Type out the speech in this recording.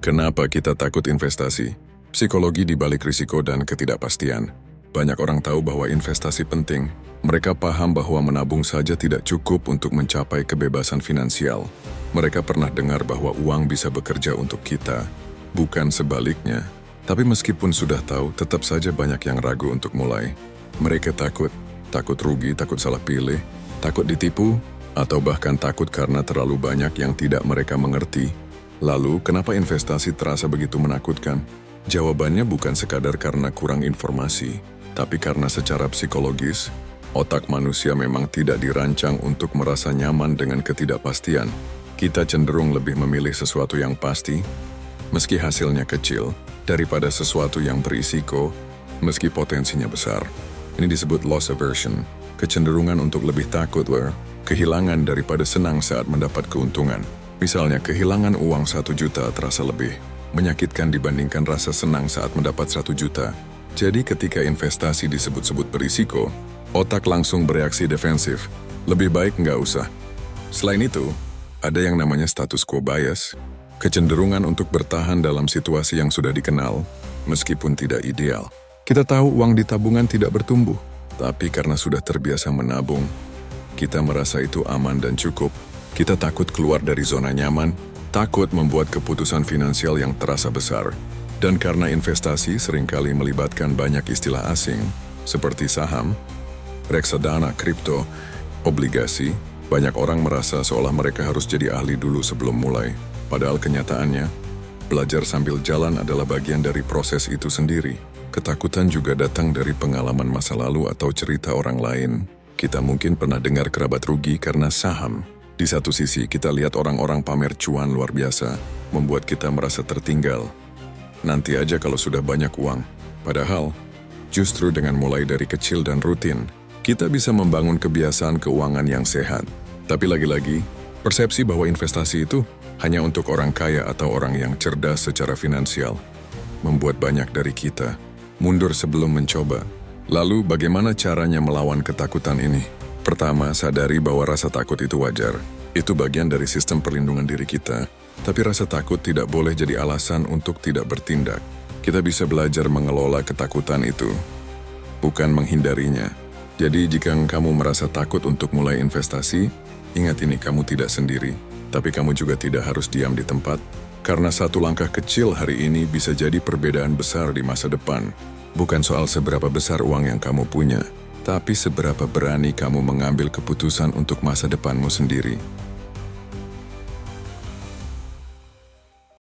Kenapa kita takut investasi? Psikologi di balik risiko dan ketidakpastian. Banyak orang tahu bahwa investasi penting. Mereka paham bahwa menabung saja tidak cukup untuk mencapai kebebasan finansial. Mereka pernah dengar bahwa uang bisa bekerja untuk kita, bukan sebaliknya. Tapi meskipun sudah tahu, tetap saja banyak yang ragu untuk mulai. Mereka takut rugi, takut salah pilih, takut ditipu, atau bahkan takut karena terlalu banyak yang tidak mereka mengerti. Lalu, kenapa investasi terasa begitu menakutkan? Jawabannya bukan sekadar karena kurang informasi, tapi karena secara psikologis, otak manusia memang tidak dirancang untuk merasa nyaman dengan ketidakpastian. Kita cenderung lebih memilih sesuatu yang pasti, meski hasilnya kecil, daripada sesuatu yang berisiko, meski potensinya besar. Ini disebut loss aversion, kecenderungan untuk lebih takut kehilangan daripada senang saat mendapat keuntungan. Misalnya, kehilangan uang 1 juta terasa lebih menyakitkan dibandingkan rasa senang saat mendapat 1 juta. Jadi ketika investasi disebut-sebut berisiko, otak langsung bereaksi defensif. Lebih baik nggak usah. Selain itu, ada yang namanya status quo bias, kecenderungan untuk bertahan dalam situasi yang sudah dikenal, meskipun tidak ideal. Kita tahu uang di tabungan tidak bertumbuh, tapi karena sudah terbiasa menabung, kita merasa itu aman dan cukup. Kita takut keluar dari zona nyaman, takut membuat keputusan finansial yang terasa besar. Dan karena investasi seringkali melibatkan banyak istilah asing, seperti saham, reksadana, kripto, obligasi, banyak orang merasa seolah mereka harus jadi ahli dulu sebelum mulai. Padahal kenyataannya, belajar sambil jalan adalah bagian dari proses itu sendiri. Ketakutan juga datang dari pengalaman masa lalu atau cerita orang lain. Kita mungkin pernah dengar kerabat rugi karena saham. Di satu sisi, kita lihat orang-orang pamer cuan luar biasa, membuat kita merasa tertinggal. Nanti aja kalau sudah banyak uang. Padahal, justru dengan mulai dari kecil dan rutin, kita bisa membangun kebiasaan keuangan yang sehat. Tapi lagi-lagi, persepsi bahwa investasi itu hanya untuk orang kaya atau orang yang cerdas secara finansial, membuat banyak dari kita mundur sebelum mencoba. Lalu, bagaimana caranya melawan ketakutan ini? Pertama, sadari bahwa rasa takut itu wajar. Itu bagian dari sistem perlindungan diri kita. Tapi rasa takut tidak boleh jadi alasan untuk tidak bertindak. Kita bisa belajar mengelola ketakutan itu, bukan menghindarinya. Jadi jika kamu merasa takut untuk mulai investasi, ingat ini, kamu tidak sendiri. Tapi kamu juga tidak harus diam di tempat. Karena satu langkah kecil hari ini bisa jadi perbedaan besar di masa depan. Bukan soal seberapa besar uang yang kamu punya, tapi seberapa berani kamu mengambil keputusan untuk masa depanmu sendiri.